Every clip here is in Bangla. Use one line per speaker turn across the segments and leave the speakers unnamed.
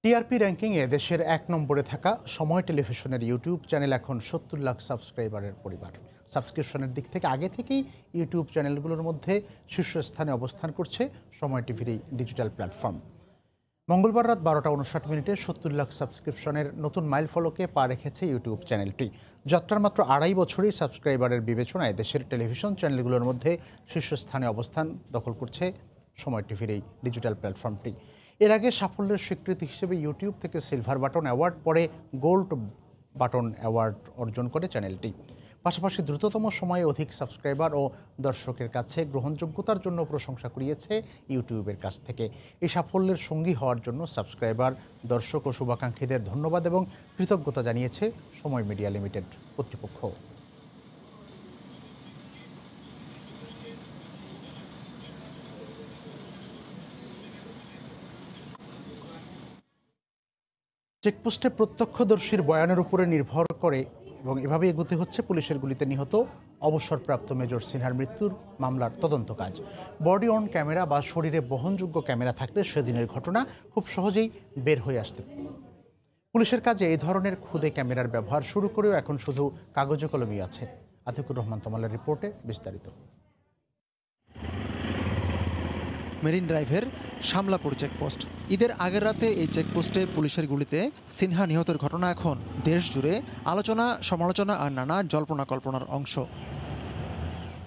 টিআরপি র্যাঙ্কিংয়ে দেশের ১ নম্বরে থাকা সময় টেলিভিশনের ইউটিউব চ্যানেল এখন ৭০ লাখ সাবস্ক্রাইবারের পরিবার। সাবস্ক্রিপশনের দিক থেকে আগে থেকেই ইউটিউব চ্যানেলগুলোর মধ্যে শীর্ষস্থানে অবস্থান করছে সময় টিভির এই ডিজিটাল প্ল্যাটফর্ম। মঙ্গলবার রাত ১২টা ৫৯ মিনিটে ৭০ লাখ সাবস্ক্রিপশনের নতুন মাইলফলকে পা রেখেছে ইউটিউব চ্যানেলটি। যাত্রার মাত্র আড়াই বছরেই সাবস্ক্রাইবারের বিবেচনায় দেশের টেলিভিশন চ্যানেলগুলোর মধ্যে শীর্ষস্থানে অবস্থান দখল করছে সময় টিভির এই ডিজিটাল প্ল্যাটফর্মটি। এর আগে সাফল্যের স্বীকৃতি হিসেবে ইউটিউব থেকে সিলভার বাটন অ্যাওয়ার্ড, পরে গোল্ড বাটন অ্যাওয়ার্ড অর্জন করে চ্যানেলটি। পাশাপাশি দ্রুততম সময়ে অধিক সাবস্ক্রাইবার ও দর্শকের কাছে গ্রহণযোগ্যতার জন্য প্রশংসা কুড়িয়েছে ইউটিউবের কাছ থেকে। এই সাফল্যের সঙ্গী হওয়ার জন্য সাবস্ক্রাইবার, দর্শক ও শুভাকাঙ্ক্ষীদের ধন্যবাদ এবং কৃতজ্ঞতা জানিয়েছে সময় মিডিয়া লিমিটেড কর্তৃপক্ষ। চেকপোস্টে প্রত্যক্ষদর্শীর বয়ানের উপরে নির্ভর করে এবং এভাবে এগোতে হচ্ছে পুলিশের গুলিতে নিহত অবসরপ্রাপ্ত মেজর সিনহার মৃত্যুর মামলার তদন্ত কাজ। বডি অন ক্যামেরা বা শরীরে বহনযোগ্য ক্যামেরা থাকলে সেদিনের ঘটনা খুব সহজেই বের হয়ে আসতে। পুলিশের কাজে এই ধরনের খুদে ক্যামেরার ব্যবহার শুরু করেও এখন শুধু কাগজে কলমই আছে। আতিকুর রহমান তমালের রিপোর্টে বিস্তারিত।
মেরিন ড্রাইভের শামলাপুর চেকপোস্ট। ঈদের আগের রাতে এই চেকপোস্টে পুলিশের গুলিতে সিনহা নিহতের ঘটনা এখন দেশ জুড়ে আলোচনা, সমালোচনা আর নানা জল্পনা কল্পনার অংশ।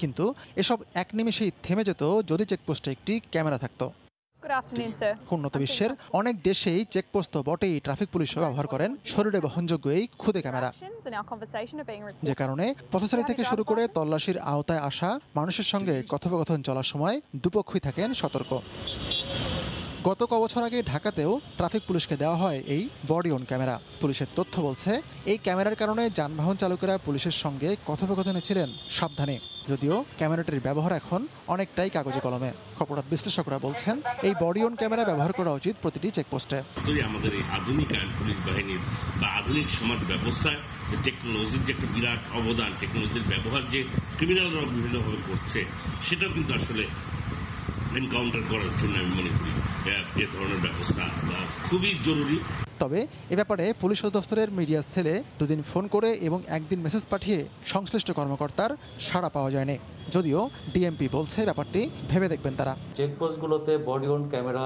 কিন্তু এসব এক নিমেষেই থেমে যেত যদি চেকপোস্টে একটি ক্যামেরা থাকতো। উন্নত বিশ্বের অনেক দেশেই চেকপোস্ট তো বটেই, ট্রাফিক পুলিশও ব্যবহার করেন শরীরে বহনযোগ্য এই খুদে ক্যামেরা, যে কারণে পথচারী থেকে শুরু করে তল্লাশির আওতায় আসা মানুষের সঙ্গে কথোপকথন চলার সময় দুপক্ষই থাকেন সতর্ক। গত কবছর আগে ঢাকাতেও ট্রাফিক পুলিশকে দেওয়া হয় এই বডি অন ক্যামেরা। পুলিশের তথ্য বলছে এই ক্যামেরার কারণে যানবাহন চালকেরা পুলিশের সঙ্গে কথোপকথনে ছিলেন সাবধানে, যদিও ক্যামেরাটির ব্যবহার এখন অনেকটাই কাগজে কলমে। অপরাধ বিশ্লেষকরা বলছেন এই বডি অন ক্যামেরা ব্যবহার করা উচিত প্রতিটি চেকপোস্টে।
আমাদের এই আধুনিক পুলিশ বাহিনীর বা আধুনিক সমাজ ব্যবস্থায় টেকনোলজির যে একটা বিরাট অবদান, টেকনোলজির ব্যবহার যে ক্রিমিনালরা বিভিন্নভাবে করছে, সেটাও কিন্তু আসলে এনকাউন্টার করার জন্য আমি মনে করি এ ধরনের ব্যবস্থা খুবই জরুরি।
তবে এ ব্যাপারে পুলিশ দফতরের মিডিয়া সেলে দুদিন ফোন করে এবং একদিন মেসেজ পাঠিয়ে সংশ্লিষ্ট কর্মকর্তার সাড়া পাওয়া যায়নি, যদিও ডিএমপি বলছে ব্যাপারটি ভেবে দেখবেন তারা।
চেকপোস্টগুলোতে বডি অন ক্যামেরা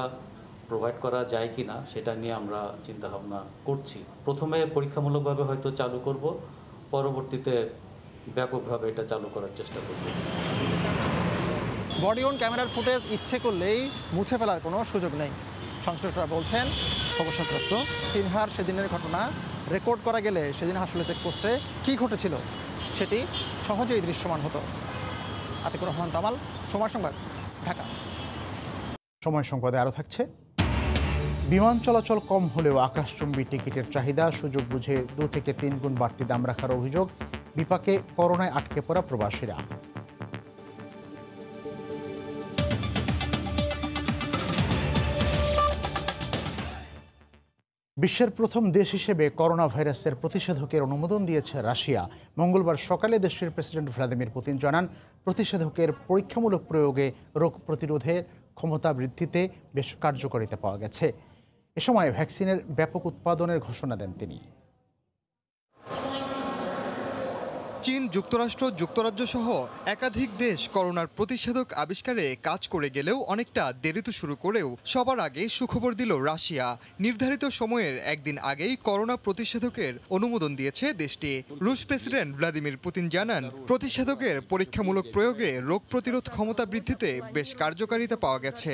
প্রোভাইড করা যায় কিনা সেটা নিয়ে আমরা চিন্তা ভাবনা করছি। প্রথমে পরীক্ষামূলকভাবে হয়তো চালু করব, পরবর্তীতে ব্যাপকভাবে এটা চালু করার চেষ্টা করব।
বডি অন ক্যামেরার ফুটেজ ইচ্ছে করলেই মুছে ফেলার কোনো সুযোগ নেই। সংশ্লিষ্টরা বলছেন অবসরপ্রাপ্ত সিনহার সেদিনের ঘটনা রেকর্ড করা গেলে সেদিন আসলে চেকপোস্টে কী ঘটেছিল সেটি সহজেই দৃশ্যমান হতো। আতিকুর রহমান তামাল, সময় সংবাদ, ঢাকা।
সময় সংবাদে আরও থাকছে। বিমান চলাচল কম হলেও আকাশচুম্বী টিকিটের চাহিদা, সুযোগ বুঝে 2 থেকে 3 গুণ বাড়তি দাম রাখার অভিযোগ। বিপাকে করোনায় আটকে পড়া প্রবাসীরা। বিশ্বের প্রথম দেশ হিসেবে করোনা ভাইরাসের প্রতিষেধকের অনুমোদন দিয়েছে রাশিয়া। মঙ্গলবার সকালে দেশটির প্রেসিডেন্ট ভ্লাদিমির পুতিন জানান, প্রতিষেধকের পরীক্ষামূলক প্রয়োগে রোগ প্রতিরোধের ক্ষমতা বৃদ্ধিতে বেশ কার্যকারিতা পাওয়া গেছে। এ সময় ভ্যাকসিনের ব্যাপক উৎপাদনের ঘোষণা দেন তিনি।
চীন, যুক্তরাষ্ট্র, যুক্তরাজ্য সহ একাধিক দেশ করোনার প্রতিষেধক আবিষ্কারে কাজ করে গেলেও অনেকটা দেরিতে শুরু করেও সবার আগে সুখবর দিল রাশিয়া। নির্ধারিত সময়ের একদিন আগেই করোনা প্রতিষেধকের অনুমোদন দিয়েছে দেশটি। রুশ প্রেসিডেন্ট ভ্লাদিমির পুতিন জানান, প্রতিষেধকের পরীক্ষামূলক প্রয়োগে রোগ প্রতিরোধ ক্ষমতা বৃদ্ধিতে বেশ কার্যকারিতা পাওয়া গেছে।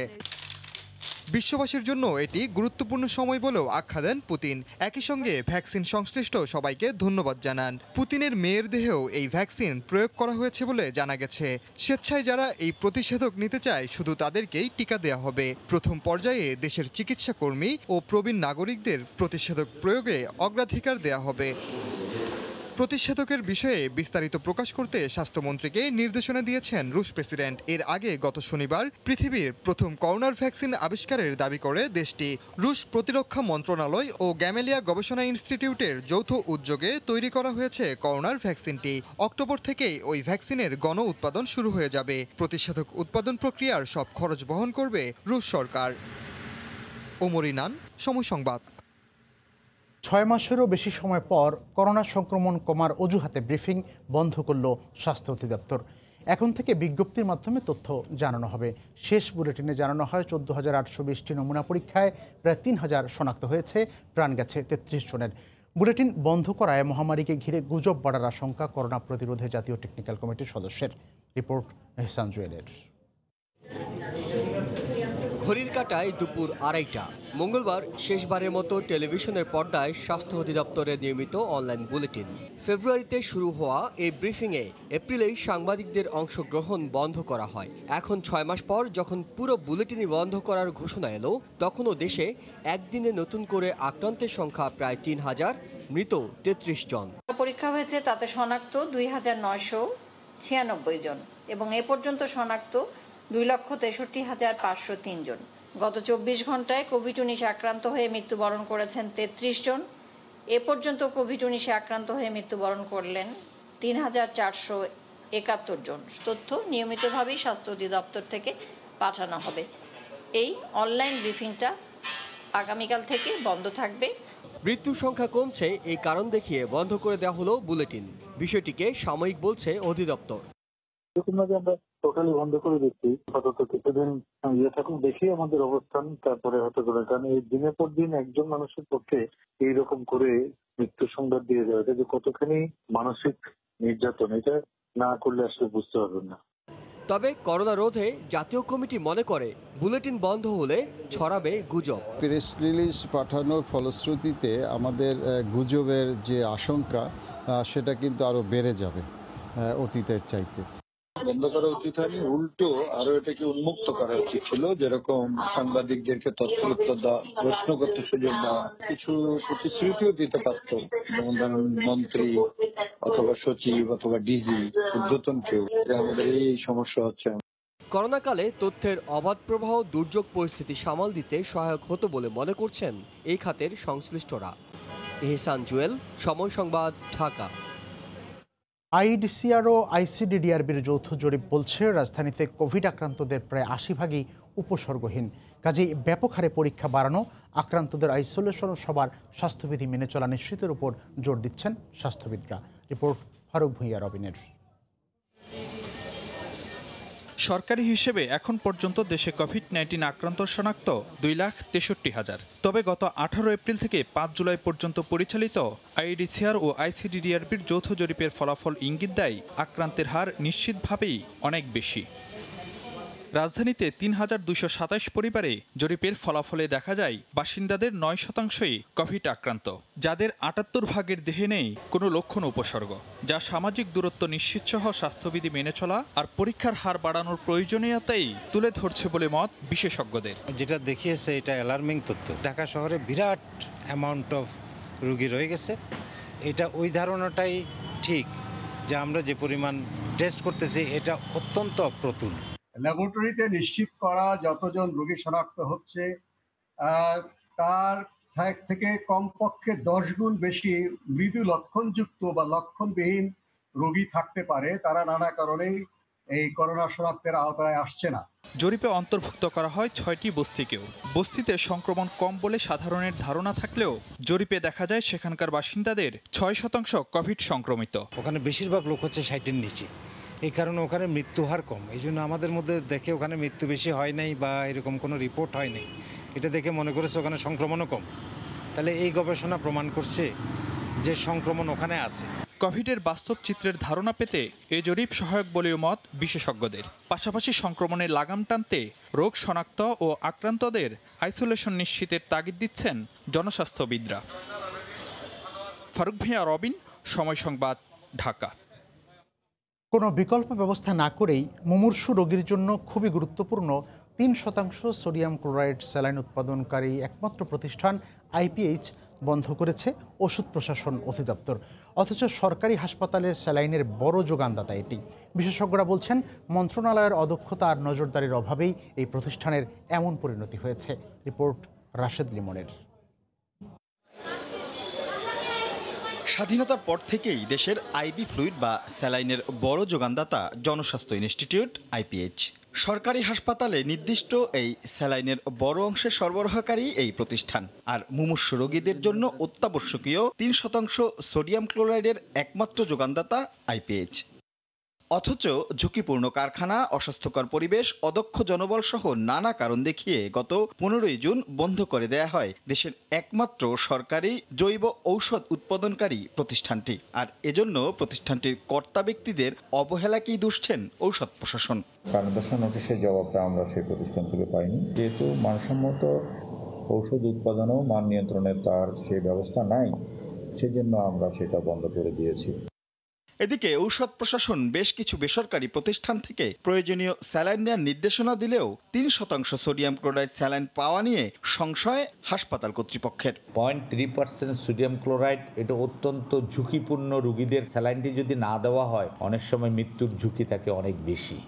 বিশ্ববাসীর জন্য এটি গুরুত্বপূর্ণ সময় বলেও আখ্যা দেন পুতিন। একই সঙ্গে ভ্যাকসিন সংশ্লিষ্ট সবাইকে ধন্যবাদ জানান। পুতিনের মেয়ের দেহেও এই ভ্যাকসিন প্রয়োগ করা হয়েছে বলে জানা গেছে। স্বেচ্ছায় যারা এই প্রতিষেধক নিতে চায় শুধু তাদেরকেই টিকা দেওয়া হবে। প্রথম পর্যায়ে দেশের চিকিৎসা কর্মী ও প্রবীণ নাগরিকদের প্রতিষেধক প্রয়োগে অগ্রাধিকার দেওয়া হবে। প্রতিষেধকের বিষয়ে বিস্তারিত প্রকাশ করতে স্বাস্থ্যমন্ত্রীকে নির্দেশনা দিয়েছেন রুশ প্রেসিডেন্ট। এর আগে গত শনিবার পৃথিবীর প্রথম করোনার ভ্যাকসিন আবিষ্কারের দাবি করে দেশটি। রুশ প্রতিরক্ষা মন্ত্রণালয় ও গ্যামেলিয়া গবেষণা ইনস্টিটিউটের যৌথ উদ্যোগে তৈরি করা হয়েছে করোনার ভ্যাকসিনটি। অক্টোবর থেকেই ওই ভ্যাকসিনের গণ উৎপাদন শুরু হয়ে যাবে। প্রতিষেধক উৎপাদন প্রক্রিয়ার সব খরচ বহন করবে রুশ সরকার। ওমর ইনান, সময় সংবাদ।
6 মাসেরও বেশি সময় পর করোনা সংক্রমণ কমার অজুহাতে ব্রিফিং বন্ধ করল স্বাস্থ্য অধিদপ্তর। এখন থেকে বিজ্ঞপ্তির মাধ্যমে তথ্য জানানো হবে। শেষ বুলেটিনে জানানো হয় 14,820টি নমুনা পরীক্ষায় প্রায় 3,000 শনাক্ত হয়েছে, প্রাণ গেছে 33 জনের। বুলেটিন বন্ধ করায় মহামারীকে ঘিরে গুজব বাড়ার আশঙ্কা করোনা প্রতিরোধে জাতীয় টেকনিক্যাল কমিটির সদস্যের। রিপোর্ট এহসান জুয়েলের।
ঘড়ির কাঁটায় দুপুর 2:30। মঙ্গলবার শেষবারের মতো টেলিভিশনের পর্দায় স্বাস্থ্য অধিদপ্তরের নিয়মিত অনলাইন বুলেটিন। ফেব্রুয়ারিতে শুরু হওয়া এই ব্রিফিংয়ে এপ্রিলেই সাংবাদিকদের অংশগ্রহণ বন্ধ করা হয়। এখন 6 মাস পর যখন পুরো বুলেটিনই বন্ধ করার ঘোষণা এলো, তখনও দেশে একদিনে নতুন করে আক্রান্তের সংখ্যা প্রায় 3,000, মৃত 33 জন।
পরীক্ষা হয়েছে তাতে শনাক্ত 2,996 জন এবং এ পর্যন্ত শনাক্ত 2,63,503 জন। গত 24 ঘন্টায় কোভিড-19 আক্রান্ত হয়ে মৃত্যুবরণ করেছেন 33 জন। এ পর্যন্ত কোভিড-19 আক্রান্ত হয়ে মৃত্যুবরণ করলেন 3,471 জন। তথ্য নিয়মিতভাবেই স্বাস্থ্য অধিদপ্তর থেকে পাঠানো হবে। এই অনলাইন ব্রিফিংটা আগামীকাল থেকে বন্ধ থাকবে।
মৃত্যুর সংখ্যা কমছে, এই কারণ দেখিয়ে বন্ধ করে দেওয়া হলো বুলেটিন। বিষয়টিকে সাময়িক বলছে অধিদপ্তর।
এরকমভাবে আমরা টোটালি বন্ধ করে দিচ্ছি, অন্তত কিছুদিন থাকুক, দেখি আমাদের অবস্থান, তারপরে হতে পারে। কারণ এই দিনের পর দিন একজন মানুষের পক্ষে এইরকম করে মৃত্যু সংবাদ দিয়ে দেওয়া, এটা যে কতখানি মানসিক নির্যাতন, এটা না করলে আসলে বুঝতে পারবেন না।
তবে করোনা রোধে জাতীয় কমিটি মনে করে বুলেটিন বন্ধ হলে ছড়াবে গুজব।
প্রেস রিলিজ পাঠানোর ফলশ্রুতিতে আমাদের গুজবের যে আশঙ্কা সেটা কিন্তু আরো বেড়ে যাবে অতীতের চাইতে।
বন্ধ করা উচিত হয়নি, উল্টো আরো এটাকে উন্মুক্ত করা উচিত ছিল। যেরকম সাংবাদিকদেরকে তথ্যের উত্তর দেওয়া, প্রশ্ন করতে সুযোগ দেওয়া, কিছু প্রতিশ্রুতিও দিতে পারত, যেমন ধরুন মন্ত্রী অথবা সচিব অথবা ডিজি, ঊর্ধ্বতন কেউ, যে আমাদের এই সমস্যা হচ্ছে।
করোনাকালে তথ্যের অবাধ প্রবাহ দুর্যোগ পরিস্থিতি সামাল দিতে সহায়ক হতো বলে মনে করছেন এই খাতের সংশ্লিষ্টরা। এহসান জুয়েল, সময় সংবাদ, ঢাকা।
আইডিসিআর ও আইসিডিডিআরবির যৌথ জরিপ বলছে রাজধানীতে কোভিড আক্রান্তদের প্রায় 80% উপসর্গহীন। কাজেই ব্যাপক হারে পরীক্ষা বাড়ানো, আক্রান্তদের আইসোলেশন ও সবার স্বাস্থ্যবিধি মেনে চলা নিশ্চিতের উপর জোর দিচ্ছেন স্বাস্থ্যবিদরা। রিপোর্ট ফারুক ভূঁইয়া রবিনের।
সরকারি হিসেবে এখন পর্যন্ত দেশে কোভিড-19 আক্রান্ত শনাক্ত 2,63,000। তবে গত 18 এপ্রিল থেকে 5 জুলাই পর্যন্ত পরিচালিত আইডিসিআর ও আইসিডিডিআরবির যৌথ জরিপের ফলাফল ইঙ্গিত দেয় আক্রান্তের হার নিশ্চিতভাবেই অনেক বেশি। রাজধানীতে 3,227 পরিবারে জরিপের ফলাফলে দেখা যায় বাসিন্দাদের 9%ই কোভিড আক্রান্ত, যাদের 78% দেহে নেই কোনো লক্ষণ উপসর্গ, যা সামাজিক দূরত্ব নিশ্চিতসহ স্বাস্থ্যবিধি মেনে চলা আর পরীক্ষার হার বাড়ানোর প্রয়োজনীয়তাই তুলে ধরছে বলে মত বিশেষজ্ঞদের।
যেটা দেখিয়েছে এটা অ্যালার্মিং তথ্য। ঢাকা শহরে বিরাট অ্যামাউন্ট অফ রোগী রয়ে গেছে। এটা ওই ধারণাটাই ঠিক যে আমরা যে পরিমাণ টেস্ট করতেছি এটা অত্যন্ত অপ্রতুল।
ল্যাবরেটরিতে নিশ্চিত করা যতজন রোগী শনাক্ত হচ্ছে তার থেকে কমপক্ষে 10 গুণ বেশি মৃদু লক্ষণযুক্ত বা লক্ষণবিহীন রোগী থাকতে পারে। তারা নানা কারণেই এই করোনা শনাক্তের আওতায় আসছে না।
জরিপে অন্তর্ভুক্ত করা হয় 6টি বস্তিকেও। বস্তিতে সংক্রমণ কম বলে সাধারণের ধারণা থাকলেও জরিপে দেখা যায় সেখানকার বাসিন্দাদের 6% কোভিড সংক্রমিত।
ওখানে বেশিরভাগ লোক হচ্ছে 60-এর নিচে, এই কারণে ওখানে মৃত্যু হার কম। এই জন্য আমাদের মধ্যে দেখে ওখানে মৃত্যু বেশি হয় নাই বা এরকম কোনো রিপোর্ট হয় নাই, এটা দেখে মনে করেছে ওখানে সংক্রমণও কম। তাহলে এই গবেষণা প্রমাণ করছে যে সংক্রমণ ওখানে আছে।
কোভিডের বাস্তব চিত্রের ধারণা পেতে এ জরিপ সহায়ক বলেও মত বিশেষজ্ঞদের। পাশাপাশি সংক্রমণের লাগাম টানতে রোগ শনাক্ত ও আক্রান্তদের আইসোলেশন নিশ্চিতের তাগিদ দিচ্ছেন জনস্বাস্থ্যবিদরা। ফারুক ভূঁইয়া রবিন, সময় সংবাদ, ঢাকা।
কোনো বিকল্প ব্যবস্থা না করেই মুমূর্ষু রোগীর জন্য খুবই গুরুত্বপূর্ণ 3% সোডিয়াম ক্লোরাইড স্যালাইন উৎপাদনকারী একমাত্র প্রতিষ্ঠান আইপিএইচ বন্ধ করেছে ওষুধ প্রশাসন অধিদপ্তর। অথচ সরকারি হাসপাতালে স্যালাইনের বড় যোগানদাতা এটি। বিশেষজ্ঞরা বলছেন মন্ত্রণালয়ের অদক্ষতা আর নজরদারির অভাবেই এই প্রতিষ্ঠানের এমন পরিণতি হয়েছে। রিপোর্ট রাশেদ লিমনের।
স্বাধীনতার পর থেকেই দেশের আইভি ফ্লুইড বা স্যালাইনের বড় যোগানদাতা জনস্বাস্থ্য ইনস্টিটিউট আইপিএইচ। সরকারি হাসপাতালে নির্দিষ্ট এই স্যালাইনের বড় অংশের সরবরাহকারী এই প্রতিষ্ঠান, আর মুমূর্ষু রোগীদের জন্য অত্যাবশ্যকীয় 3% সোডিয়াম ক্লোরাইডের একমাত্র যোগানদাতা আইপিএইচ। অথচ ঝুঁকিপূর্ণ কারখানা, অস্বাস্থ্যকর পরিবেশ, অদক্ষ জনবল সহ নানা কারণ দেখিয়ে গত 15 জুন বন্ধ করে দেয়া হয় দেশের একমাত্র সরকারি জৈব ঔষধ উৎপাদনকারী প্রতিষ্ঠানটি। আর এজন্য প্রতিষ্ঠানটির কর্তা ব্যক্তিদের অবহেলাকেই দুষছেন ঔষধ প্রশাসন।
কারণ দর্শন নোটিশের জবাবটা আমরা সেই প্রতিষ্ঠান থেকে পাইনি, যেহেতু মানসম্মত ঔষধ উৎপাদন ও মান নিয়ন্ত্রণের তার সেই ব্যবস্থা নাই, সেজন্য আমরা সেটা বন্ধ করে দিয়েছি।
এদিকে ঔষধ প্রশাসন বেশ কিছু বেসরকারি প্রতিষ্ঠান থেকে প্রয়োজনীয় স্যালাইন নেওয়ার নির্দেশনা দিলেও 3% সোডিয়াম ক্লোরাইড স্যালাইন পাওয়া নিয়ে সংশয় হাসপাতাল কর্তৃপক্ষের।
0.3% সোডিয়াম ক্লোরাইড এটা অত্যন্ত ঝুঁকিপূর্ণ। রোগীদের স্যালাইনটি যদি না দেওয়া হয় অনেক সময় মৃত্যুর ঝুঁকি থাকে অনেক বেশি।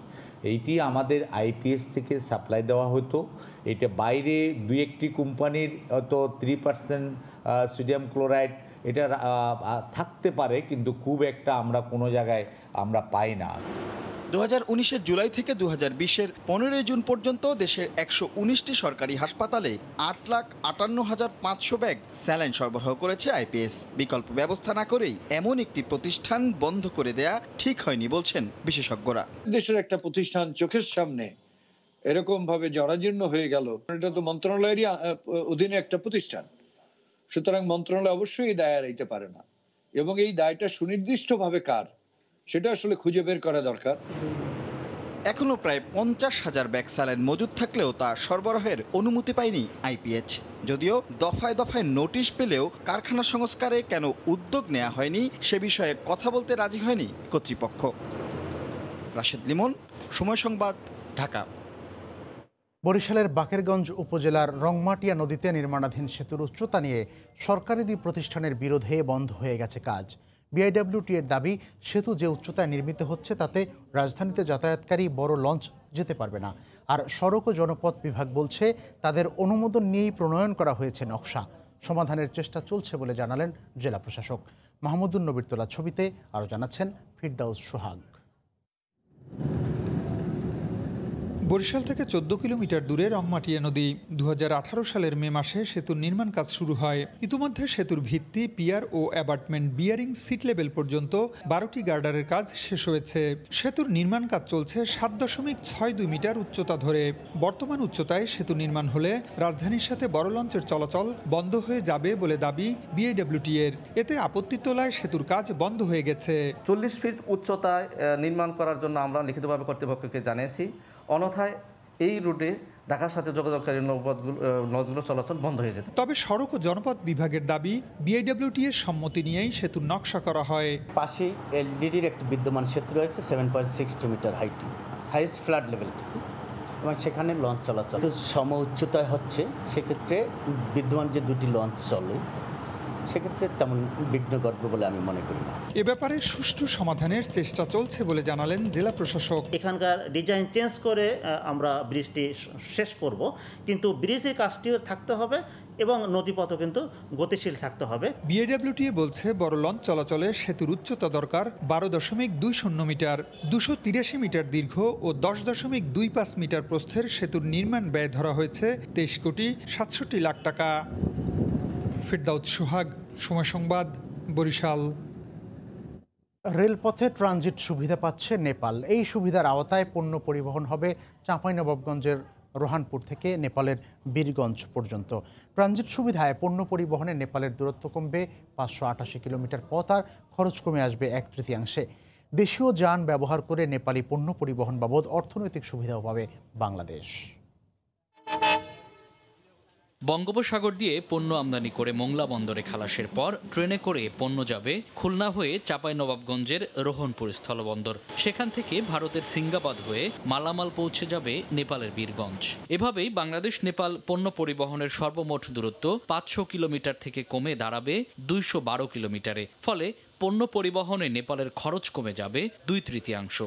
এইটি আমাদের আইপিএস থেকে সাপ্লাই দেওয়া হতো। এটা বাইরে 2-1টি কোম্পানির হয়তো 3% সোডিয়াম ক্লোরাইড এটা থাকতে পারে, কিন্তু খুব একটা আমরা কোনো জায়গায় আমরা পাই না।
2019-এর জুলাই থেকে 2020-এর 15 জুন পর্যন্ত দেশের 119টি সরকারি হাসপাতালে 8,58,500 ব্যাগ স্যালাইন সরবরাহ করেছে আইপিএস। বিকল্প ব্যবস্থা না করেই এমন একটি প্রতিষ্ঠান বন্ধ করে দেয়া ঠিক হয়নি বলছেন বিশেষজ্ঞরা।
দেশের একটা প্রতিষ্ঠান চোখের সামনে এরকম ভাবে জরাজীর্ণ হয়ে গেল, এটা তো মন্ত্রণালয়েরই অধীনে একটা প্রতিষ্ঠান, সুতরাং মন্ত্রণালয় অবশ্যই এই দায় এড়াইতে পারে না, এবং এই দায়টা সুনির্দিষ্টভাবে কার সেটা আসলে খুঁজে বের করা দরকার।
এখনো প্রায় 50,000 ব্যাগ স্যালাইন মজুদ থাকলেও তা সরবরাহের অনুমতি পায়নি আইপিএইচ। যদিও দফায় দফায় নোটিশ পেলেও কারখানা সংস্কারে কেন উদ্যোগ নেওয়া হয়নি সে বিষয়ে কথা বলতে রাজি হয়নি কর্তৃপক্ষ। রাশেদ লিমন, সময় সংবাদ, ঢাকা।
বরিশালের বাকেরগঞ্জ উপজেলার রংমাটিয়া নদীতে নির্মাণাধীন সেতুর উচ্চতা নিয়ে সরকারি 2 প্রতিষ্ঠানের বিরোধে বন্ধ হয়ে গেছে কাজ। বিআইডব্লিউটি এর দাবি, সেতু যে উচ্চতায় নির্মিত হচ্ছে তাতে রাজধানীতে যাতায়াতকারী বড় লঞ্চ যেতে পারবে না। আর সড়ক ও জনপথ বিভাগ বলছে তাদের অনুমোদন নিয়েই প্রণয়ন করা হয়েছে নকশা। সমাধানের চেষ্টা চলছে বলে জানালেন জেলা প্রশাসক। মাহমুদুন নবীর তোলা ছবিতে আরও জানাচ্ছেন ফিরদাউস সোহাগ।
বরিশাল থেকে 14 কিলোমিটার দূরে রংমাটিয়া নদী। 2018 সালের মে মাসে সেতুর নির্মাণ কাজ শুরু হয়। ইতিমধ্যে সেতুর ভিত্তি, পিয়ার ও অ্যাবাটমেন্ট, বিয়ারিং, সিট লেভেল পর্যন্ত 12টি গার্ডারের কাজ শেষ হয়েছে। সেতুর নির্মাণ কাজ চলছে 7.62 মিটার উচ্চতা ধরে। বর্তমান উচ্চতায় সেতু নির্মাণ হলে রাজধানীর সাথে বড় লঞ্চের চলাচল বন্ধ হয়ে যাবে বলে দাবি বিআইডব্লিউটি এর। এতে আপত্তি তোলায় সেতুর কাজ বন্ধ হয়ে গেছে।
40 ফিট উচ্চতায় নির্মাণ করার জন্য আমরা লিখিতভাবে কর্তৃপক্ষকে জানিয়েছি। অন্যথায় এই রুটে ঢাকার সাথে যোগাযোগকারী নৌপথগুলো চলাচল বন্ধ হয়ে যেত।
তবে সড়ক ও জনপথ বিভাগের দাবি, বিআইডব্লিউটি এর সম্মতি নিয়েই সেতুর নকশা করা হয়।
পাশেই এলডিডির একটি বিদ্যমান সেতু রয়েছে 7.62 মিটার হাইয়েস্ট ফ্লাড লেভেল থেকে, এবং সেখানে লঞ্চ চলাচল সম উচ্চতায় হচ্ছে। সেক্ষেত্রে বিদ্যমান যে 2টি লঞ্চ চলে সেক্ষেত্রে তেমন বিঘ্ন ঘটবে বলে আমি মনে করি না।
এ ব্যাপারে সুষ্ঠু সমাধানের চেষ্টা চলছে বলে জানালেন জেলা প্রশাসক।
এখানকার ডিজাইন চেঞ্জ করে আমরা ব্রিজটি শেষ করব, কিন্তু ব্রিজের কাজটিও থাকতে হবে এবং নদীপথও কিন্তু গতিশীল থাকতে হবে।
বিআইডব্লিউটি বলছে বড় লঞ্চ চলাচলে সেতুর উচ্চতা দরকার 12.20 মিটার। 283 মিটার দীর্ঘ ও 10.25 মিটার প্রস্থের সেতুর নির্মাণ ব্যয় ধরা হয়েছে 23.67 লাখ টাকা। ফিরদাউস সোহাগ, সময় সংবাদ, বরিশাল।
রেলপথে ট্রানজিট সুবিধা পাচ্ছে নেপাল। এই সুবিধার আওতায় পণ্য পরিবহন হবে চাঁপাইনবাবগঞ্জের রোহানপুর থেকে নেপালের বীরগঞ্জ পর্যন্ত। ট্রানজিট সুবিধায় পণ্য পরিবহনে নেপালের দূরত্ব কমবে 588 কিলোমিটার পথ, আর খরচ কমে আসবে 1/3। দেশীয় যান ব্যবহার করে নেপালি পণ্য পরিবহন বাবদ অর্থনৈতিক সুবিধাও পাবে বাংলাদেশ।
বঙ্গোপসাগর দিয়ে পণ্য আমদানি করে মোংলা বন্দরে খালাসের পর ট্রেনে করে পণ্য যাবে খুলনা হয়ে চাঁপাইনবাবগঞ্জের রোহনপুর স্থলবন্দর। সেখান থেকে ভারতের সিঙ্গাবাদ হয়ে মালামাল পৌঁছে যাবে নেপালের বীরগঞ্জ। এভাবেই বাংলাদেশ নেপাল পণ্য পরিবহনের সর্বমোট দূরত্ব 500 কিলোমিটার থেকে কমে দাঁড়াবে 212 কিলোমিটারে। ফলে পণ্য পরিবহনে নেপালের খরচ কমে যাবে 2/3।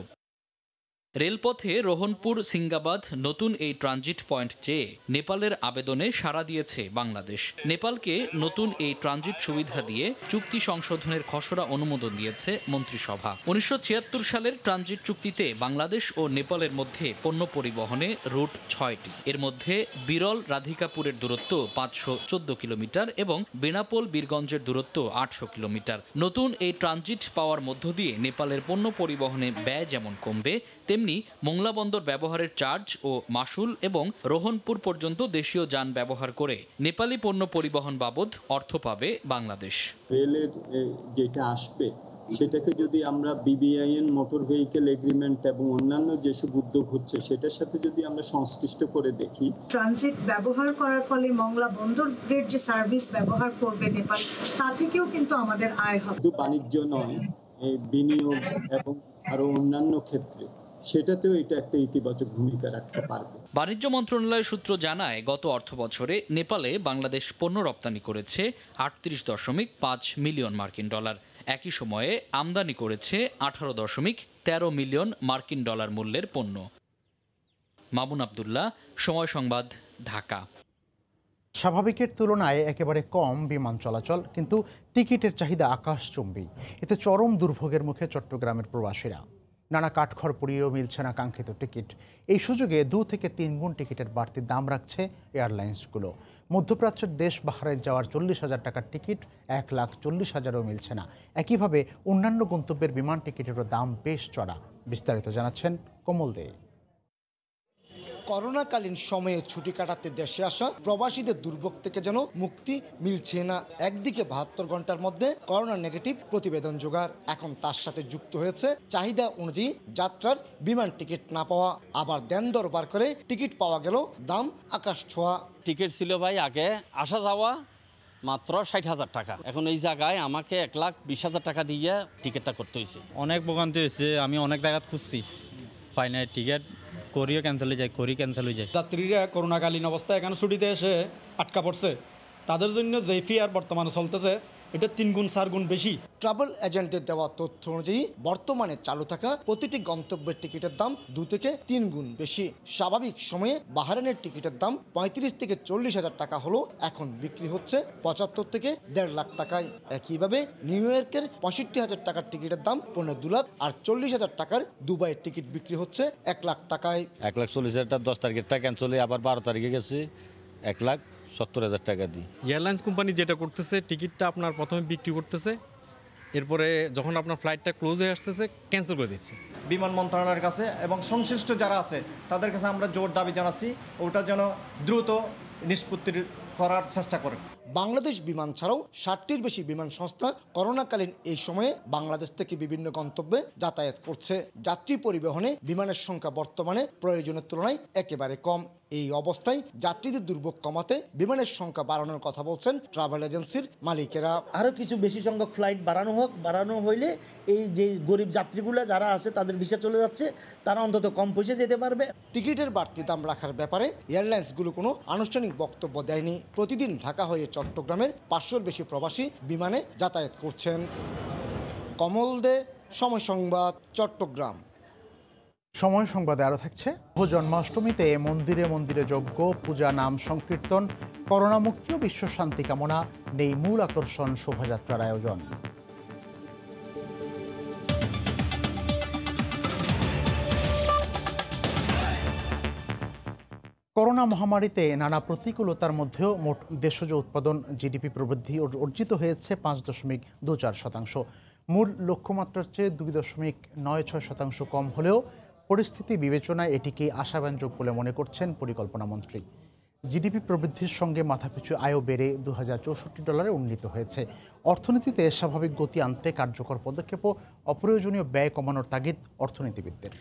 রেলপথে রোহনপুর সিঙ্গাবাদ নতুন এই ট্রানজিট পয়েন্ট চেয়ে নেপালের আবেদনে সাড়া দিয়েছে বাংলাদেশ। নেপালকে নতুন এই ট্রানজিট সুবিধা দিয়ে চুক্তি সংশোধনের খসড়া অনুমোদন দিয়েছে মন্ত্রিসভা। 1976 সালের ট্রানজিট চুক্তিতে বাংলাদেশ ও নেপালের মধ্যে পণ্য পরিবহনে রুট 6টি। এর মধ্যে বিরল রাধিকাপুরের দূরত্ব 514 কিলোমিটার এবং বেনাপোল বীরগঞ্জের দূরত্ব 800 কিলোমিটার। নতুন এই ট্রানজিট পাওয়ার মধ্য দিয়ে নেপালের পণ্য পরিবহনে ব্যয় যেমন কমবে, তেমনি মোংলা বন্দর ব্যবহারের চার্জ ও মাশুল এবং রোহনপুর পর্যন্ত দেশীয় যান ব্যবহার করে নেপালি পণ্য পরিবহন বাবদ অর্থ পাবে বাংলাদেশ।
রেলের যেটা আসবে সেটাকে যদি আমরা বিবিআইএন মোটর ভেহিকেল এগ্রিমেন্ট এবং অন্যান্য যেসব উদ্যোগ হচ্ছে সেটার সাথে যদি আমরা সংশ্লিষ্ট করে দেখি,
ট্রানজিট ব্যবহার করার ফলে মংলা বন্দরের যে সার্ভিস ব্যবহার করবে নেপাল, তা থেকেও কিন্তু আমাদের আয় হবে।
শুধু বাণিজ্য নয়, বিনিয়োগ এবং আরো অন্যান্য ক্ষেত্রে সেটাতেও এটা একটা ইতিবাচক ভূমিকা রাখতে পারবে।
বাণিজ্য মন্ত্রণালয় সূত্র জানায়, গত অর্থবছরে নেপালে বাংলাদেশ পণ্য রপ্তানি করেছে 38.5 মিলিয়ন মার্কিন ডলার। একই সময়ে আমদানি করেছে 18.13 মিলিয়ন মার্কিন ডলার মূল্যের পণ্য। মামুন আব্দুল্লাহ, সময় সংবাদ, ঢাকা।
স্বাভাবিকের তুলনায় একেবারে কম বিমান চলাচল, কিন্তু টিকিটের চাহিদা আকাশচুম্বী। এতে চরম দুর্ভোগের মুখে চট্টগ্রামের প্রবাসীরা। নানা কাঠখড় পুড়িয়েও মিলছে না কাঙ্ক্ষিত টিকিট। এই সুযোগে 2 থেকে 3 গুণ টিকিটের বাড়তি দাম রাখছে এয়ারলাইন্সগুলো। মধ্যপ্রাচ্যের দেশ বাহরাইন যাওয়ার 40,000 টাকার টিকিট 1,40,000ও মিলছে না। একইভাবে অন্যান্য গন্তব্যের বিমান টিকিটেরও দাম বেশ চড়া। বিস্তারিত জানাচ্ছেন কমল দে।
করোনাকালীন সময়ে ছুটি কাটাতে দেশে আসা প্রবাসীদের দুর্ভোগ থেকে যেন মুক্তি মিলছে না। একদিকে 72 ঘন্টার মধ্যে করোনা নেগেটিভ প্রতিবেদন জোগাড়, এখন তার সাথে যুক্ত হয়েছে চাহিদা অনুযায়ী যাত্রার বিমান টিকিট না পাওয়া। আবার দেন দরবার করে টিকিট পাওয়া গেল দাম আকাশ ছোঁয়া।
টিকিট ছিল ভাই আগে আসা যাওয়া মাত্র 60,000 টাকা, এখন এই জায়গায় আমাকে 1,20,000 টাকা দিয়ে টিকিটটা করতে হয়েছে।
অনেক ভোগান্তি হয়েছে, আমি অনেক জায়গা খুঁজছি, পাই না টিকিট, করিও ক্যান্সেল হয়ে যায়, ক্যান্সেল হয়ে যায়।
যাত্রীরা করোনাকালীন অবস্থায় এখানে ছুটিতে এসে আটকা পড়ছে, তাদের জন্য যে ফেয়ার বর্তমানে চলতেছে এটা 3 গুণ 4 গুণ বেশি।
ট্রাভেল এজেন্টের দেওয়া তথ্য অনুযায়ী বর্তমানে চালু থাকা প্রতিটি গন্তব্যের টিকিটের দাম 2 থেকে 3 গুণ বেশি। স্বাভাবিক সময়ে বাহরাইনের টিকিটের দাম 35 থেকে 40,000 টাকা হলো এখন বিক্রি হচ্ছে 75 থেকে 1.5 লাখ টাকায়। একইভাবে নিউ ইয়র্কের 65,000 টাকার টিকিটের দাম 2.5 লাখ, আর 40,000 টাকার দুবাইয়ের টিকিট বিক্রি হচ্ছে 1 লাখ টাকায়।
1,40,000 10 তারিখেরটা ক্যান্সেল হয়ে আবার 12 তারিখে গেছে 1,70,000 টাকা দিই।
এয়ারলাইন্স কোম্পানি যেটা করতেছে, টিকিটটা আপনার প্রথমে বিক্রি করতেছে, এরপরে যখন আপনার ফ্লাইটটা ক্লোজ হয়ে আসতেছে ক্যান্সেল করে দিচ্ছে।
বিমান মন্ত্রণালয়ের কাছে এবং সংশ্লিষ্ট যারা আছে তাদের কাছে আমরা জোর দাবি জানাচ্ছি, ওটা যেন দ্রুত নিষ্পত্তি করার চেষ্টা করেন। বাংলাদেশ বিমান ছাড়াও 60টির বেশি বিমান সংস্থা করোনাকালীন এই সময়ে বাংলাদেশ থেকে বিভিন্ন গন্তব্যে যাতায়াত করছে। যাত্রী পরিবহনে বিমানের সংখ্যা বর্তমানে প্রয়োজনের তুলনায় একেবারে কম। এই অবস্থায় যাত্রীদের দুর্ভোগ কমাতে বিমানের সংখ্যা বাড়ানোর কথা বলছেন ট্রাভেল এজেন্সির মালিকেরা।
আরও কিছু বেশি সংখ্যক ফ্লাইট বাড়ানো হোক, বাড়ানো হইলে এই যে গরিব যাত্রীগুলো যারা আছে তাদের ভিসা চলে যাচ্ছে, তারা অন্তত কম পয়সা যেতে পারবে।
টিকিটের বাড়তি দাম রাখার ব্যাপারে এয়ারলাইন্সগুলো কোনো আনুষ্ঠানিক বক্তব্য দেয়নি। প্রতিদিন ঢাকা হয়ে চট্টগ্রামের 500-র বেশি প্রবাসী বিমানে যাতায়াত করছেন। কমল দে, সময় সংবাদ, চট্টগ্রাম।
সময় সংবাদে আরও থাকছে, জন্মাষ্টমীতে মন্দিরে মন্দিরে যজ্ঞ, পূজা, নাম সংকীর্তন, করোনা মুক্তি ও বিশ্ব শান্তি কামনা নেই মূল আকর্ষণ শোভাযাত্রার আয়োজন। করোনা মহামারীতে নানা প্রতিকূলতার মধ্যেও মোট দেশজ উৎপাদন জিডিপি প্রবৃদ্ধি অর্জিত হয়েছে 5.24%। মূল লক্ষ্যমাত্রার চেয়ে 2.96% কম হলেও পরিস্থিতি বিবেচনায় এটিকে আশাব্যঞ্জক বলে মনে করছেন পরিকল্পনামন্ত্রী। জিডিপি প্রবৃদ্ধির সঙ্গে মাথাপিছু আয়ও বেড়ে $2,064 উন্নীত হয়েছে। অর্থনীতিতে স্বাভাবিক গতি আনতে কার্যকর পদক্ষেপ ও অপ্রয়োজনীয় ব্যয় কমানোর তাগিদ অর্থনীতিবিদদের।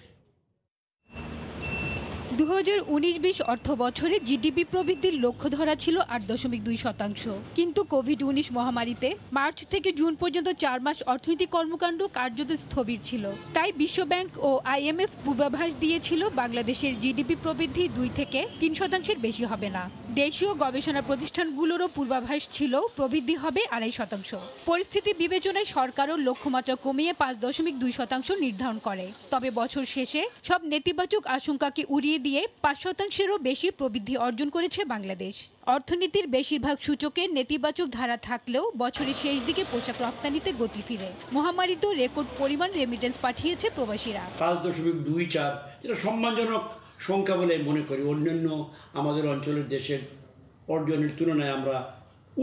2019-20 অর্থ বছরে জিডিপি প্রবৃদ্ধির লক্ষ্য ধরা ছিল 8.2%, কিন্তু কোভিড-19 মহামারীতে মার্চ থেকে জুন পর্যন্ত 4 মাস অর্থনৈতিক কর্মকাণ্ড কার্যত স্থবির ছিল। তাই বিশ্বব্যাংক ও IMF পূর্বাভাস দিয়েছিল বাংলাদেশের জিডিপি প্রবৃদ্ধি 2 থেকে 3% বেশি হবে না। দেশীয় গবেষণা প্রতিষ্ঠানগুলোরও পূর্বাভাস ছিল প্রবৃদ্ধি হবে 2.5%। পরিস্থিতি বিবেচনায় সরকারও লক্ষ্যমাত্রা কমিয়ে 5.2% নির্ধারণ করে। তবে বছর শেষে সব নেতিবাচক আশঙ্কাকে উড়িয়ে দিয়ে 5%-এরও বেশি প্রবৃদ্ধি অর্জন করেছে বাংলাদেশ। অর্থনীতির বেশিরভাগ সূচকে নেতিবাচক ধারা থাকলেও বছরের শেষ দিকে পোশাক রপ্তানিতে গতি ফিরে। মহামারীতেও রেকর্ড পরিমাণ রেমিটেন্স পাঠিয়েছে প্রবাসীরা।
5.24, যেটা সম্মানজনক সংখ্যা বলে মনে করি। অন্যান্য আমাদের অঞ্চলের দেশের অর্জনের তুলনায় আমরা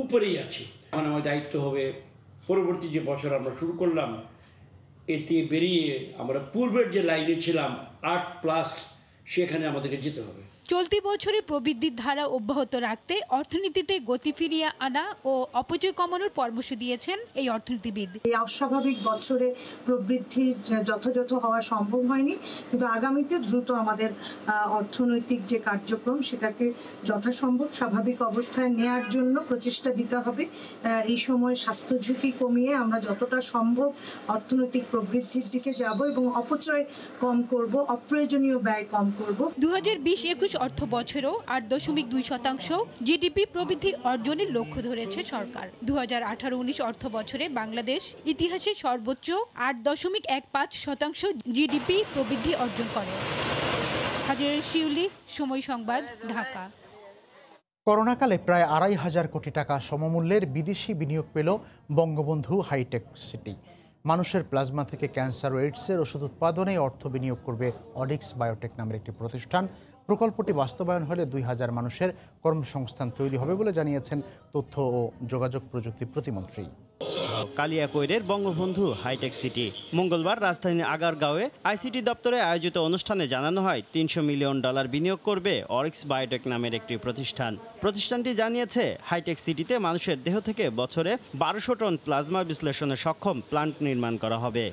উপরেই আছি। এখন আমার দায়িত্ব হবে পরবর্তী যে বছর আমরা শুরু করলাম এতে বেরিয়ে আমরা পূর্বের যে লাইনে ছিলাম 8+, সেখানে আমাদেরকে যেতে হবে।
চলতি বছরে প্রবৃদ্ধির ধারা অব্যাহত রাখতে অর্থনীতিতে গতি ফিরিয়ে আনা ও অপচয় কমানোর পরামর্শ দিয়েছেন এই অর্থনীতিবিদ।
এই অস্বাভাবিক বছরে প্রবৃদ্ধি যথাযথ হওয়া সম্ভব হয়নি, কিন্তু আগামীতে দ্রুত আমাদের অর্থনৈতিক যে কার্যক্রম সেটাকে যথাসম্ভব স্বাভাবিক অবস্থায় নেয়ার জন্য প্রচেষ্টা দিতে হবে। এই সময় স্বাস্থ্য ঝুঁকি কমিয়ে আমরা যতটা সম্ভব অর্থনৈতিক প্রবৃদ্ধির দিকে যাব এবং অপচয় কম করব, অপ্রয়োজনীয় ব্যয় কম করব।
2020-21 অর্থ বছরেও 8.2% জিডিপি প্রবৃদ্ধি অর্জনের লক্ষ্য ধরেছে সরকার। 2018-19 অর্থ বছরে বাংলাদেশ ইতিহাসের সর্বোচ্চ 8.15% জিডিপি প্রবৃদ্ধি অর্জন করে। হাজার শিউলি, সময় সংবাদ, ঢাকা।
করোনাকালে প্রায় 2,500 কোটি টাকা সমমূল্যের বিদেশি বিনিয়োগ পেল বঙ্গবন্ধু হাইটেক সিটি। মানুষের প্লাজমা থেকে ক্যান্সার ও এইডসের ওষুধ উৎপাদনে অর্থ বিনিয়োগ করবে অডিক্স বায়োটেক নামের একটি প্রতিষ্ঠান। প্রকল্পটি বাস্তবায়ন হলে 2,000 মানুষের কর্মসংস্থান তৈরি হবে বলে জানিয়েছেন তথ্য ও যোগাযোগ প্রযুক্তি প্রতিমন্ত্রী।
কালিয়াকৈরের বঙ্গবন্ধু হাইটেক সিটি মঙ্গলবার রাজধানীর আগারগাঁওয়ে আইসিটি দপ্তরে আয়োজিত অনুষ্ঠানে জানানো হয় $300 মিলিয়ন বিনিয়োগ করবে অডিক্স বায়োটেক নামের একটি প্রতিষ্ঠান। প্রতিষ্ঠানটি জানিয়েছে হাইটেক সিটিতে মানুষের দেহ থেকে বছরে 1200 টন প্লাজমা বিশ্লেষণে সক্ষম প্লান্ট নির্মাণ করা হবে।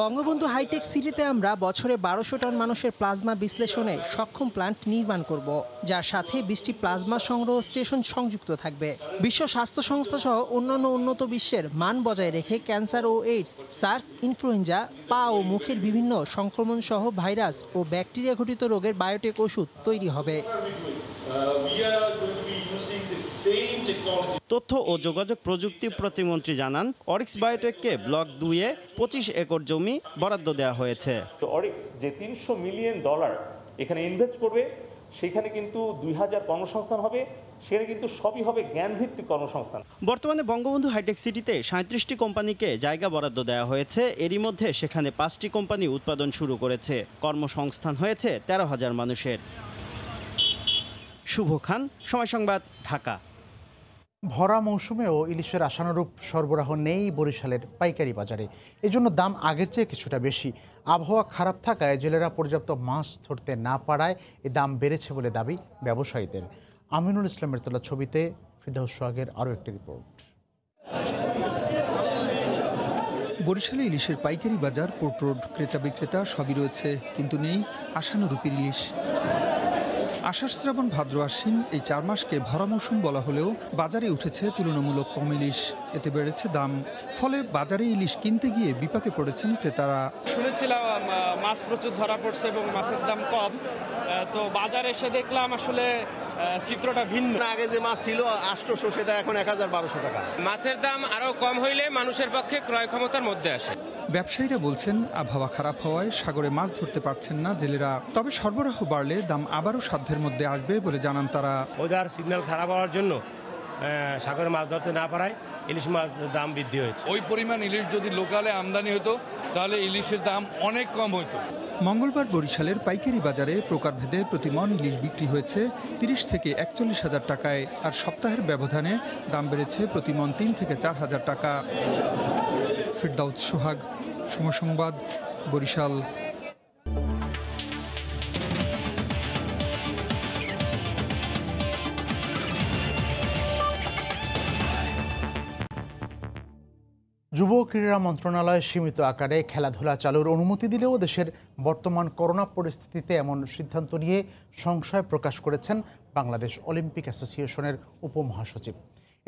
বঙ্গবন্ধু হাইটেক সিটিতে আমরা বছরে 1200 টন মানুষের প্লাজমা বিশ্লেষণে সক্ষম প্লান্ট নির্মাণ করব, যার সাথে 20টি প্লাজমা সংগ্রহ স্টেশন সংযুক্ত থাকবে। বিশ্ব স্বাস্থ্য সংস্থা সহ অন্যান্য উন্নত বিশ্বের মান বজায় রেখে ক্যান্সার ও এইডস, সার্স, ইনফ্লুয়েঞ্জা, পা ও মুখের বিভিন্ন সংক্রমণ সহ ভাইরাস ও ব্যাকটেরিয়া ঘটিত রোগের বায়োটেক ওষুধ তৈরি হবে।
তথ্য ও যোগাযোগ প্রযুক্তি প্রতিমন্ত্রী জানান, অডিক্স বায়োটেককে ব্লক 2-এ 25 একর জমি বরাদ্দ দেওয়া হয়েছে।
অডিক্স যে $300 মিলিয়ন এখানে ইনভেস্ট করবে, সেখানে কিন্তু 2000 কর্মসংস্থান হবে। সেখানে কিন্তু সবই হবে জ্ঞানভিত্তিক কর্মসংস্থান।
বর্তমানে বঙ্গবন্ধু হাইটেক সিটিতে 37টি কোম্পানিকে জায়গা বরাদ্দ দেওয়া হয়েছে। এরই মধ্যে সেখানে 5টি কোম্পানি উৎপাদন শুরু করেছে। কর্মসংস্থান হয়েছে 13,000 মানুষের। শুভ খান, সময় সংবাদ, ঢাকা।
ভরা মৌসুমেও ইলিশের আশানুরূপ সরবরাহ নেই বরিশালের পাইকারি বাজারে। এজন্য দাম আগের চেয়ে কিছুটা বেশি। আবহাওয়া খারাপ থাকায় জেলেরা পর্যাপ্ত মাছ ধরতে না পারায় এই দাম বেড়েছে বলে দাবি ব্যবসায়ীদের। আমিনুল ইসলামের তোলা ছবিতে ফিরদাউস সোহাগের আরও একটি রিপোর্ট।
বরিশালে ইলিশের পাইকারি বাজার, পোর্ট রোড, ক্রেতা বিক্রেতা সবই রয়েছে, কিন্তু নেই আশানুরূপ ইলিশ। আষাঢ়, শ্রাবণ, ভাদ্র, আশ্বিন এই 4 মাসকে ভরা মৌসুম বলা হলেও বাজারে উঠেছে তুলনামূলক কম ইলিশ। এতে বেড়েছে দাম। ফলে বাজারে ইলিশ কিনতে গিয়ে বিপাকে পড়েছেন ক্রেতারা।
শুনেছিলাম মাছ প্রচুর ধরা পড়ছে এবং মাছের দাম কম, তো বাজারে এসে দেখলাম আসলে চিত্রটা ভিন্ন।
আগে যে মাছ ছিল 800, সেটা এখন 1000-1200 টাকা।
মাছের দাম আরো কম হইলে মানুষের পক্ষে ক্রয় ক্ষমতার মধ্যে আসে।
ব্যবসায়ীরা বলছেন, আবহাওয়া খারাপ হওয়ায় সাগরে মাছ ধরতে পারছেন না জেলেরা। তবে সরবরাহ বাড়লে দাম আবারও সাধ্যের মধ্যে আসবে বলে জানান তারা।
ওয়েদার সিগন্যাল খারাপ হওয়ার জন্য সাগরে মাছ ধরতে না পারায় ইলিশ মাছ দাম বৃদ্ধি হয়েছে।
ওই পরিমাণ ইলিশ যদি লোকালে আমদানি হতো তাহলে ইলিশের দাম অনেক কম হতো।
মঙ্গলবার বরিশালের পাইকারি বাজারে প্রকারভেদে প্রতি মণ ইলিশ বিক্রি হয়েছে 30 থেকে 41,000 টাকায়। আর সপ্তাহের ব্যবধানে দাম বেড়েছে প্রতি মণ 3 থেকে 4,000 টাকা। ফিরদাউস সোহাগ, সময় সংবাদ, বরিশাল।
যুব ক্রীড়া মন্ত্রণালয় সীমিত আকারে খেলাধুলা চালুর অনুমতি দিলেও দেশের বর্তমান করোনা পরিস্থিতিতে এমন সিদ্ধান্ত নিয়ে সংশয় প্রকাশ করেছেন বাংলাদেশ অলিম্পিক অ্যাসোসিয়েশনের উপমহাসচিব।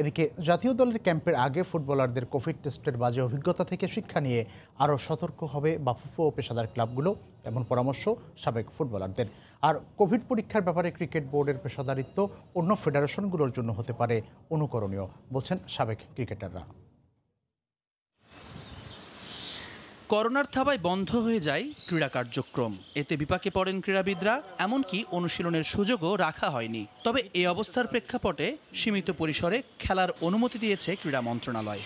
এদিকে জাতীয় দলের ক্যাম্পের আগে ফুটবলারদের কোভিড টেস্টের বাজে অভিজ্ঞতা থেকে শিক্ষা নিয়ে আরও সতর্ক হবে বাফুফে ও পেশাদার ক্লাবগুলো, এমন পরামর্শ সাবেক ফুটবলারদের। আর কোভিড পরীক্ষার ব্যাপারে ক্রিকেট বোর্ডের পেশাদারিত্ব অন্য ফেডারেশনগুলোর জন্য হতে পারে অনুকরণীয়, বলছেন সাবেক ক্রিকেটাররা।
করোনার থাবায় বন্ধ হয়ে যায় ক্রীড়া কার্যক্রম, এতে বিপাকে পড়েন ক্রীড়াবিদরা, এমনকি অনুশীলনের সুযোগও রাখা হয়নি। তবে এই অবস্থার প্রেক্ষাপটে সীমিত পরিসরে খেলার অনুমতি দিয়েছে ক্রীড়া মন্ত্রণালয়।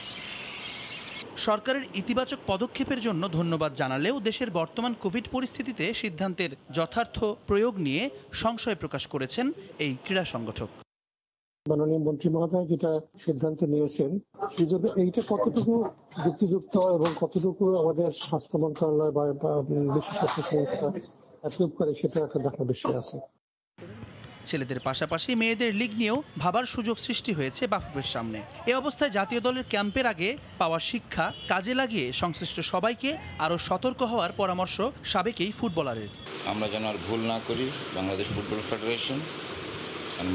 সরকারের ইতিবাচক পদক্ষেপের জন্য ধন্যবাদ জানালেও দেশের বর্তমান কোভিড পরিস্থিতিতে সিদ্ধান্তের যথার্থ প্রয়োগ নিয়ে সংশয় প্রকাশ করেছেন এই ক্রীড়া সংগঠক।
মাননীয় মন্ত্রী মহোদয় যেটা সিদ্ধান্ত নিয়েছেন, সেই জন্য এইটা কতটুকু যুক্তিযুক্ত এবং কতটুকু আমাদের স্বাস্থ্য মন্ত্রণালয় বা বিশ্ব স্বাস্থ্য সংস্থা অ্যাপ্রুভ করে, সেটা একটা দেখার বিষয় আছে।
ছেলেদের পাশাপাশি মেয়েদের লিগ নিয়েও ভাবার সুযোগ সৃষ্টি হয়েছে বাফুফের সামনে। এ অবস্থায় জাতীয় দলের ক্যাম্পের আগে পাওয়া শিক্ষা কাজে লাগিয়ে সংশ্লিষ্ট সবাইকে আরও সতর্ক হওয়ার পরামর্শ সাবেক এই ফুটবলারের।
আমরা যেন আর ভুল না করি, বাংলাদেশ ফুটবল ফেডারেশন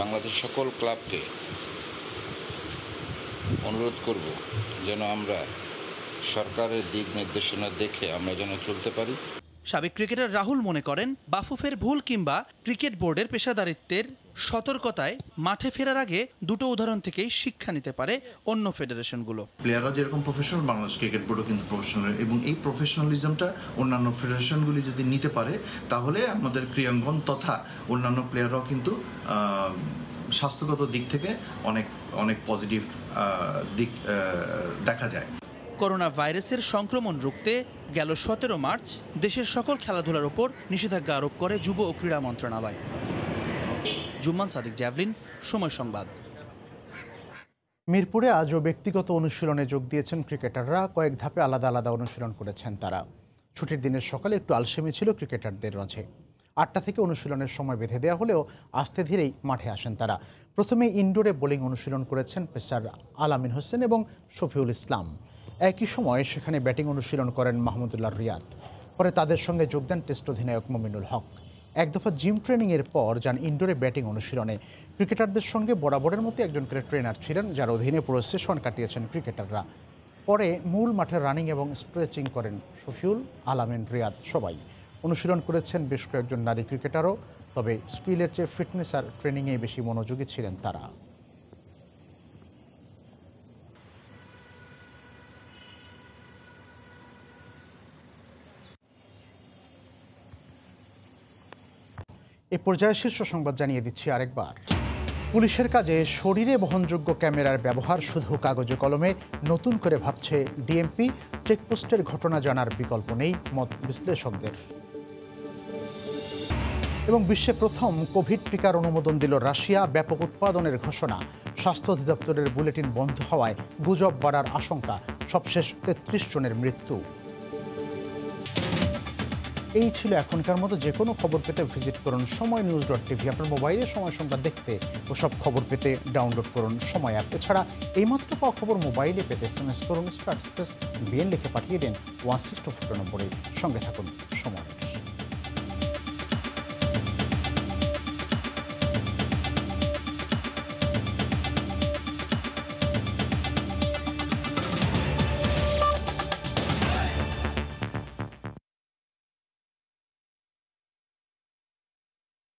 বাংলাদেশ সকল ক্লাবকে অনুরোধ করব যেন আমরা সরকারের দিক নির্দেশনা দেখে আমরা যেন চলতে পারি।
সাবেক ক্রিকেটার রাহুল মনে করেন, বাফুফের ভুল কিংবা ক্রিকেট বোর্ডের পেশাদারিত্বের সতর্কতায় মাঠে ফেরার আগে দুটো উদাহরণ থেকেই শিক্ষা নিতে পারে অন্য ফেডারেশনগুলো।
প্লেয়াররা যেরকম প্রফেশনাল, বাংলাদেশ ক্রিকেট বোর্ডও কিন্তু প্রফেশনাল, এবং এই প্রফেশনালিজমটা অন্যান্য ফেডারেশনগুলি যদি নিতে পারে, তাহলে আমাদের ক্রীড়াঙ্গন তথা অন্যান্য প্লেয়াররাও কিন্তু স্বাস্থ্যগত দিক থেকে অনেক অনেক পজিটিভ দিক দেখা যায়।
করোনা ভাইরাসের সংক্রমণ রুখতে গেল 17 মার্চ দেশের সকল খেলাধুলার ওপর নিষেধাজ্ঞা আরোপ করে যুব ও ক্রীড়া মন্ত্রণালয়। জুম্মান সাদিক, জ্যাভলিন, সময় সংবাদ।
মিরপুরে আজও ব্যক্তিগত অনুশীলনে যোগ দিয়েছেন ক্রিকেটাররা। কয়েক ধাপে আলাদা আলাদা অনুশীলন করেছেন তারা। ছুটির দিনের সকালে একটু আলসেমি ছিল ক্রিকেটারদের মাঝে। 8টা থেকে অনুশীলনের সময় বেঁধে দেওয়া হলেও আস্তে ধীরেই মাঠে আসেন তারা। প্রথমে ইনডোরে বোলিং অনুশীলন করেছেন পেসার আলামিন হোসেন এবং শফিউল ইসলাম। একই সময়ে সেখানে ব্যাটিং অনুশীলন করেন মাহমুদুল্লাহ রিয়াদ। পরে তাদের সঙ্গে যোগ দেন টেস্ট অধিনায়ক মমিনুল হক। এক দফা জিম ট্রেনিংয়ের পর যান ইনডোরে ব্যাটিং অনুশীলনে। ক্রিকেটারদের সঙ্গে বরাবরের মতো একজন করে ট্রেনার ছিলেন, যার অধীনে পুরো সেশন কাটিয়েছেন ক্রিকেটাররা। পরে মূল মাঠে রানিং এবং স্ট্রেচিং করেন শফিউল, আলামিন, রিয়াদ সবাই। অনুশীলন করেছেন বেশ কয়েকজন নারী ক্রিকেটারও, তবে স্কিলের চেয়ে ফিটনেস আর ট্রেনিংয়ে বেশি মনোযোগী ছিলেন তারা। এ পর্যায়ে শীর্ষ সংবাদ জানিয়ে দিচ্ছি আরেকবার। পুলিশের কাজে শরীরে বহনযোগ্য ক্যামেরার ব্যবহার শুধু কাগজে কলমে, নতুন করে ভাবছে ডিএমপি। চেকপোস্টের ঘটনা জানার বিকল্প নেই মত বিশ্লেষকদের। এবং বিশ্বে প্রথম কোভিড টিকার অনুমোদন দিল রাশিয়া। ব্যাপক উৎপাদনের ঘোষণা। স্বাস্থ্য অধিদপ্তরের বুলেটিন বন্ধ হওয়ায় গুজব বাড়ার আশঙ্কা। সবশেষ 33 জনের মৃত্যু। এই ছিল এখনকার মতো। যে কোনো খবর পেতে ভিজিট করুন সময়নিউজ.tv। আপনার মোবাইলে সময় সংবাদ দেখতে ও সব খবর পেতে ডাউনলোড করুন সময় অ্যাপ। এছাড়া এইমাত্র পাওয়া খবর মোবাইলে পেতে SMS করুন *BN লিখে পাঠিয়ে দিন 1624 নম্বরে। সঙ্গে থাকুন সময়।